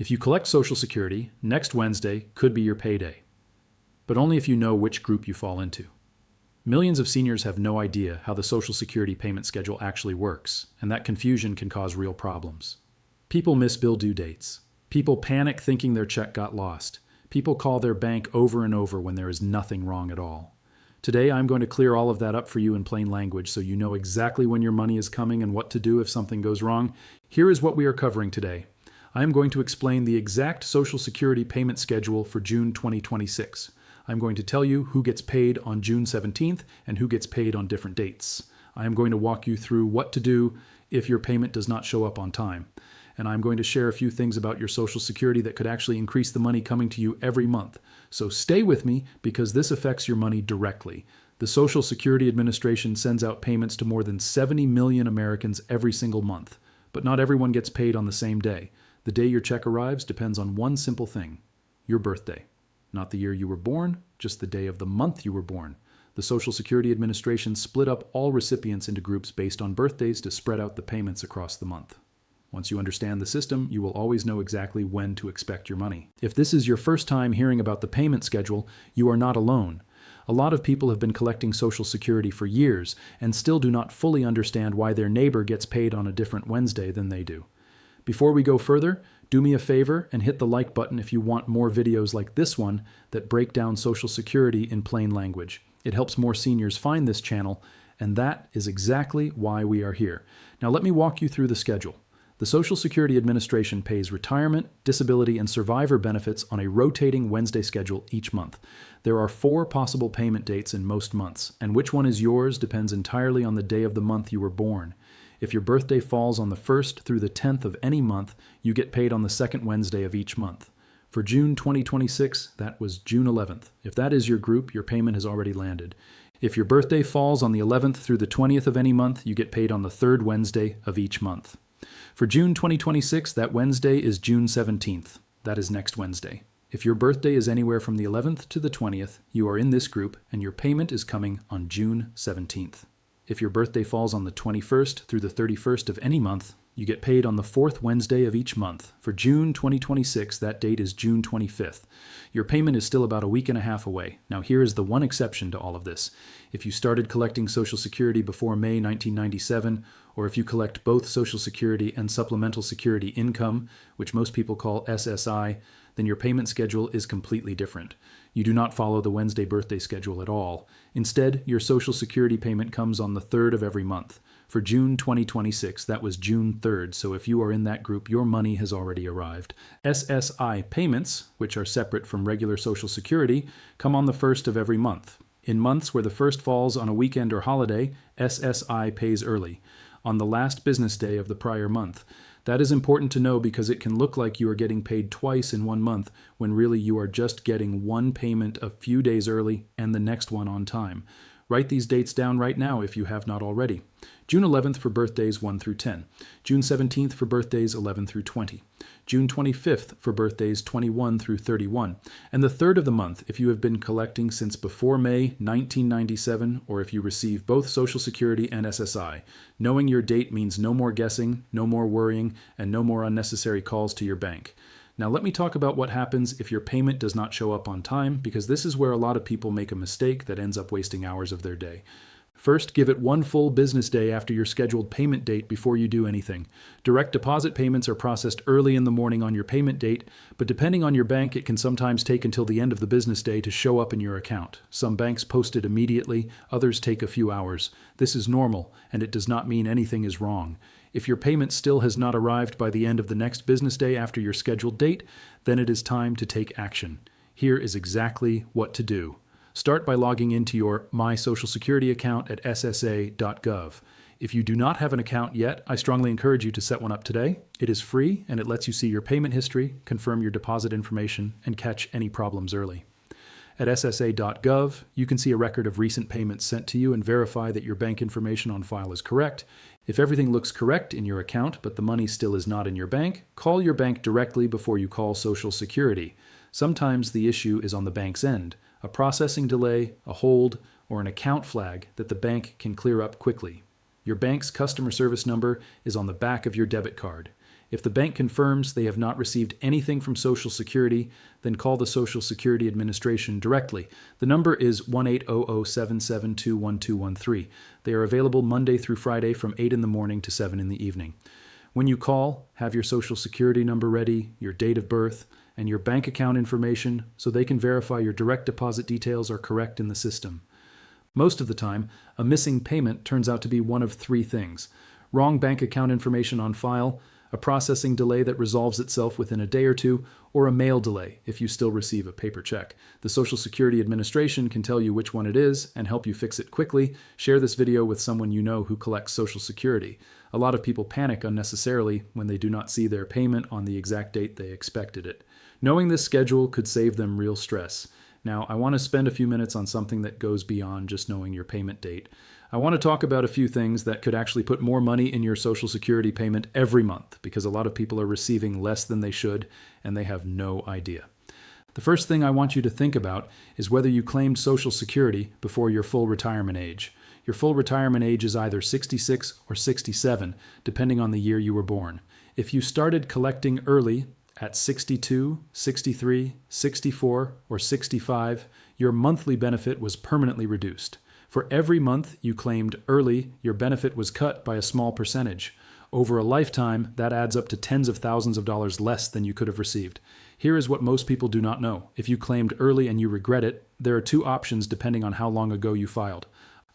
If you collect Social Security, next Wednesday could be your payday, but only if you know which group you fall into. Millions of seniors have no idea how the Social Security payment schedule actually works, and that confusion can cause real problems. People miss bill due dates. People panic thinking their check got lost. People call their bank over and over when there is nothing wrong at all. Today, I'm going to clear all of that up for you in plain language so you know exactly when your money is coming and what to do if something goes wrong. Here is what we are covering today. I am going to explain the exact Social Security payment schedule for June 2026. I'm going to tell you who gets paid on June 17th and who gets paid on different dates. I am going to walk you through what to do if your payment does not show up on time. And I'm going to share a few things about your Social Security that could actually increase the money coming to you every month. So stay with me because this affects your money directly. The Social Security Administration sends out payments to more than 70 million Americans every single month. But not everyone gets paid on the same day. The day your check arrives depends on one simple thing: your birthday. Not the year you were born, just the day of the month you were born. The Social Security Administration split up all recipients into groups based on birthdays to spread out the payments across the month. Once you understand the system, you will always know exactly when to expect your money. If this is your first time hearing about the payment schedule, you are not alone. A lot of people have been collecting Social Security for years and still do not fully understand why their neighbor gets paid on a different Wednesday than they do. Before we go further, do me a favor and hit the like button if you want more videos like this one that break down Social Security in plain language. It helps more seniors find this channel, and that is exactly why we are here. Now let me walk you through the schedule. The Social Security Administration pays retirement, disability, and survivor benefits on a rotating Wednesday schedule each month. There are 4 possible payment dates in most months, and which one is yours depends entirely on the day of the month you were born. If your birthday falls on the 1st through the 10th of any month, you get paid on the 2nd Wednesday of each month. For June 2026, that was June 11th. If that is your group, your payment has already landed. If your birthday falls on the 11th through the 20th of any month, you get paid on the 3rd Wednesday of each month. For June 2026, that Wednesday is June 17th. That is next Wednesday. If your birthday is anywhere from the 11th to the 20th, you are in this group, and your payment is coming on June 17th. If your birthday falls on the 21st through the 31st of any month, you get paid on the 4th Wednesday of each month. For June 2026, that date is June 25th. Your payment is still about a week and a half away. Now here is the one exception to all of this. If you started collecting Social Security before May 1997, or if you collect both Social Security and Supplemental Security Income, which most people call SSI, then your payment schedule is completely different. You do not follow the Wednesday birthday schedule at all. Instead, your Social Security payment comes on the 3rd of every month. For June 2026, that was June 3rd, so if you are in that group, your money has already arrived. SSI payments, which are separate from regular Social Security, come on the 1st of every month. In months where the 1st falls on a weekend or holiday, SSI pays early, on the last business day of the prior month. That is important to know because it can look like you are getting paid twice in one month when really you are just getting one payment a few days early and the next one on time. Write these dates down right now if you have not already. June 11th for birthdays 1 through 10. June 17th for birthdays 11 through 20. June 25th for birthdays 21 through 31. And the 3rd of the month if you have been collecting since before May 1997 or if you receive both Social Security and SSI. Knowing your date means no more guessing, no more worrying, and no more unnecessary calls to your bank. Now let me talk about what happens if your payment does not show up on time, because this is where a lot of people make a mistake that ends up wasting hours of their day. First, give it one full business day after your scheduled payment date before you do anything. Direct deposit payments are processed early in the morning on your payment date, but depending on your bank, it can sometimes take until the end of the business day to show up in your account. Some banks post it immediately, others take a few hours. This is normal, and it does not mean anything is wrong. If your payment still has not arrived by the end of the next business day after your scheduled date, then it is time to take action. Here is exactly what to do. Start by logging into your My Social Security account at ssa.gov. If you do not have an account yet, I strongly encourage you to set one up today. It is free and it lets you see your payment history, confirm your deposit information, and catch any problems early. At ssa.gov, you can see a record of recent payments sent to you and verify that your bank information on file is correct. If everything looks correct in your account but the money still is not in your bank, call your bank directly before you call Social Security. Sometimes the issue is on the bank's end, a processing delay, a hold, or an account flag that the bank can clear up quickly. Your bank's customer service number is on the back of your debit card. If the bank confirms they have not received anything from Social Security, then call the Social Security Administration directly. The number is 1-800-772-1213. They are available Monday through Friday from 8 in the morning to 7 in the evening. When you call, have your Social Security number ready, your date of birth, and your bank account information so they can verify your direct deposit details are correct in the system. Most of the time, a missing payment turns out to be one of three things: wrong bank account information on file, a processing delay that resolves itself within a day or two, or a mail delay if you still receive a paper check. The Social Security Administration can tell you which one it is and help you fix it quickly. Share this video with someone you know who collects Social Security. A lot of people panic unnecessarily when they do not see their payment on the exact date they expected it. Knowing this schedule could save them real stress. Now, I want to spend a few minutes on something that goes beyond just knowing your payment date. I want to talk about a few things that could actually put more money in your Social Security payment every month, because a lot of people are receiving less than they should, and they have no idea. The first thing I want you to think about is whether you claimed Social Security before your full retirement age. Your full retirement age is either 66 or 67, depending on the year you were born. If you started collecting early, at 62, 63, 64, or 65, your monthly benefit was permanently reduced. For every month you claimed early, your benefit was cut by a small percentage. Over a lifetime, that adds up to tens of thousands of dollars less than you could have received. Here is what most people do not know. If you claimed early and you regret it, there are two options depending on how long ago you filed.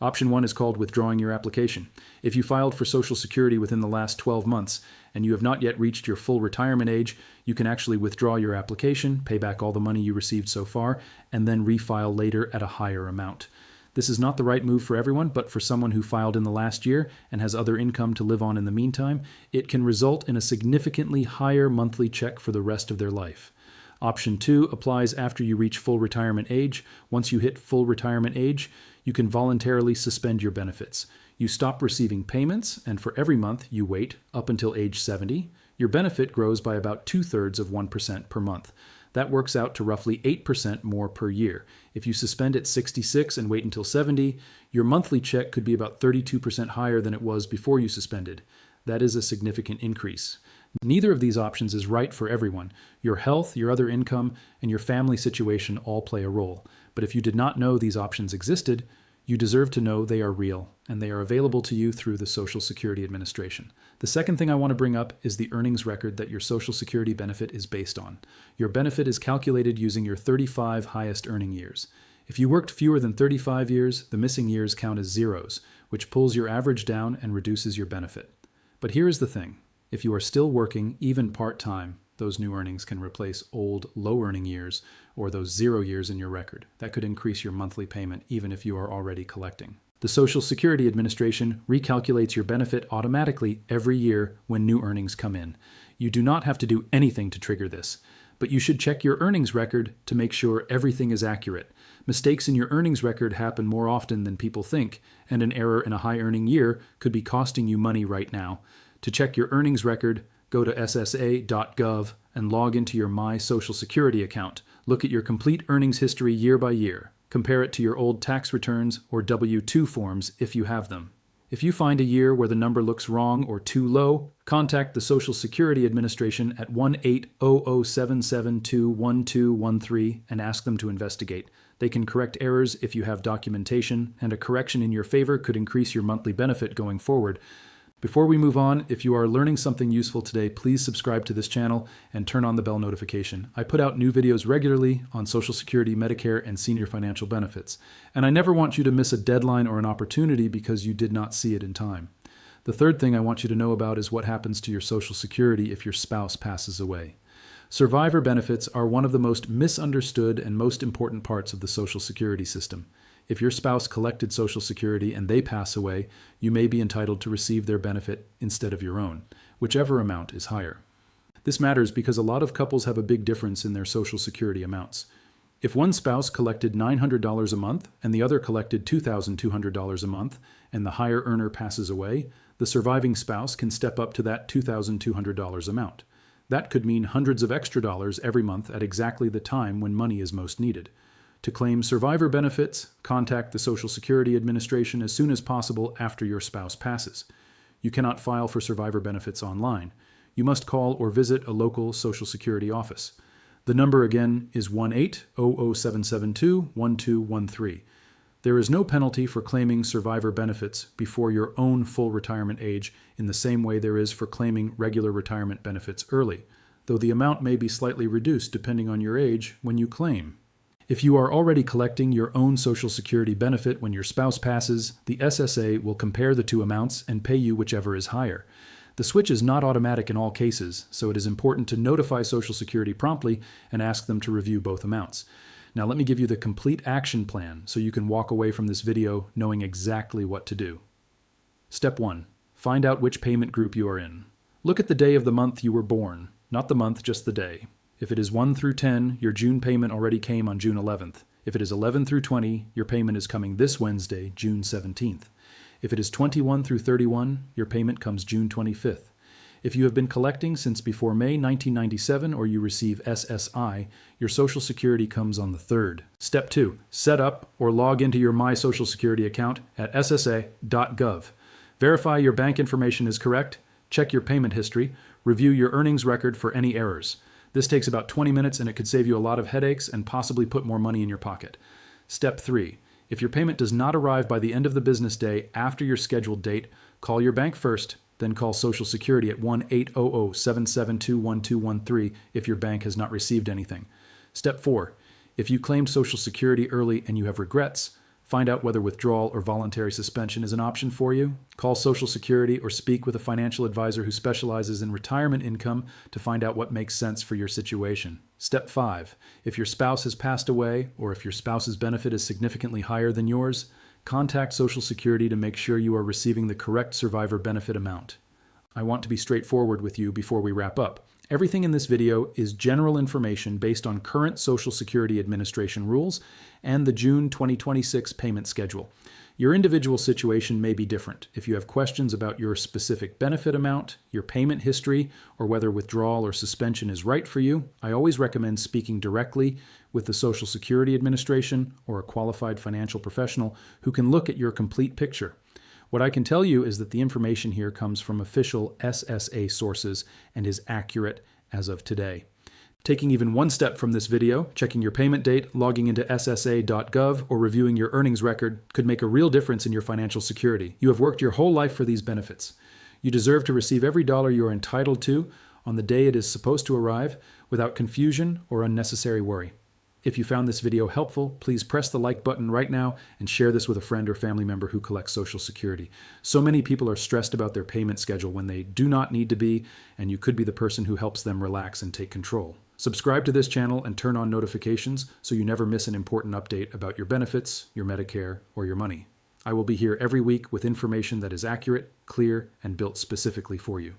Option 1 is called withdrawing your application. If you filed for Social Security within the last 12 months and you have not yet reached your full retirement age, you can actually withdraw your application, pay back all the money you received so far, and then refile later at a higher amount. This is not the right move for everyone, but for someone who filed in the last year and has other income to live on in the meantime, it can result in a significantly higher monthly check for the rest of their life. Option 2 applies after you reach full retirement age. Once you hit full retirement age, you can voluntarily suspend your benefits. You stop receiving payments, and for every month you wait up until age 70, your benefit grows by about 2/3% per month. That works out to roughly 8% more per year. If you suspend at 66 and wait until 70, your monthly check could be about 32% higher than it was before you suspended. That is a significant increase. Neither of these options is right for everyone. Your health, your other income, and your family situation all play a role. But if you did not know these options existed, you deserve to know they are real, and they are available to you through the Social Security Administration. The second thing I want to bring up is the earnings record that your Social Security benefit is based on. Your benefit is calculated using your 35 highest earning years. If you worked fewer than 35 years, the missing years count as zeros, which pulls your average down and reduces your benefit. But here is the thing. If you are still working, even part-time, those new earnings can replace old, low-earning years or those 0 years in your record. That could increase your monthly payment even if you are already collecting. The Social Security Administration recalculates your benefit automatically every year when new earnings come in. You do not have to do anything to trigger this, but you should check your earnings record to make sure everything is accurate. Mistakes in your earnings record happen more often than people think, and an error in a high-earning year could be costing you money right now. To check your earnings record, go to ssa.gov and log into your My Social Security account. Look at your complete earnings history year by year. Compare it to your old tax returns or W-2 forms if you have them. If you find a year where the number looks wrong or too low, contact the Social Security Administration at 1-800-772-1213 and ask them to investigate. They can correct errors if you have documentation, and a correction in your favor could increase your monthly benefit going forward. Before we move on, if you are learning something useful today, please subscribe to this channel and turn on the bell notification. I put out new videos regularly on Social Security, Medicare, and senior financial benefits. And I never want you to miss a deadline or an opportunity because you did not see it in time. The third thing I want you to know about is what happens to your Social Security if your spouse passes away. Survivor benefits are one of the most misunderstood and most important parts of the Social Security system. If your spouse collected Social Security and they pass away, you may be entitled to receive their benefit instead of your own, whichever amount is higher. This matters because a lot of couples have a big difference in their Social Security amounts. If one spouse collected $900 a month and the other collected $2,200 a month, and the higher earner passes away, the surviving spouse can step up to that $2,200 amount. That could mean hundreds of extra dollars every month at exactly the time when money is most needed. To claim survivor benefits, contact the Social Security Administration as soon as possible after your spouse passes. You cannot file for survivor benefits online. you must call or visit a local Social Security office. The number again is 1-800-772-1213. There is no penalty for claiming survivor benefits before your own full retirement age in the same way there is for claiming regular retirement benefits early, though the amount may be slightly reduced depending on your age when you claim. If you are already collecting your own Social Security benefit when your spouse passes, the SSA will compare the two amounts and pay you whichever is higher. The switch is not automatic in all cases, so it is important to notify Social Security promptly and ask them to review both amounts. Now let me give you the complete action plan so you can walk away from this video knowing exactly what to do. Step 1. Find out which payment group you are in. Look at the day of the month you were born, not the month, just the day. If it is 1 through 10, your June payment already came on June 11th. If it is 11 through 20, your payment is coming this Wednesday, June 17th. If it is 21 through 31, your payment comes June 25th. If you have been collecting since before May 1997 or you receive SSI, your Social Security comes on the 3rd. Step 2. Set up or log into your My Social Security account at ssa.gov. Verify your bank information is correct, check your payment history, review your earnings record for any errors. This takes about 20 minutes and it could save you a lot of headaches and possibly put more money in your pocket. Step 3. If your payment does not arrive by the end of the business day after your scheduled date, call your bank first, then call Social Security at 1-800-772-1213 if your bank has not received anything. Step 4. If you claimed Social Security early and you have regrets, find out whether withdrawal or voluntary suspension is an option for you. Call Social Security or speak with a financial advisor who specializes in retirement income to find out what makes sense for your situation. Step 5. If your spouse has passed away or if your spouse's benefit is significantly higher than yours, contact Social Security to make sure you are receiving the correct survivor benefit amount. I want to be straightforward with you before we wrap up. Everything in this video is general information based on current Social Security Administration rules and the June 2026 payment schedule. Your individual situation may be different. If you have questions about your specific benefit amount, your payment history, or whether withdrawal or suspension is right for you, I always recommend speaking directly with the Social Security Administration or a qualified financial professional who can look at your complete picture. What I can tell you is that the information here comes from official SSA sources and is accurate as of today. Taking even one step from this video, checking your payment date, logging into ssa.gov, or reviewing your earnings record could make a real difference in your financial security. You have worked your whole life for these benefits. You deserve to receive every dollar you are entitled to on the day it is supposed to arrive without confusion or unnecessary worry. If you found this video helpful, please press the like button right now and share this with a friend or family member who collects Social Security. So many people are stressed about their payment schedule when they do not need to be, and you could be the person who helps them relax and take control. Subscribe to this channel and turn on notifications so you never miss an important update about your benefits, your Medicare, or your money. I will be here every week with information that is accurate, clear, and built specifically for you.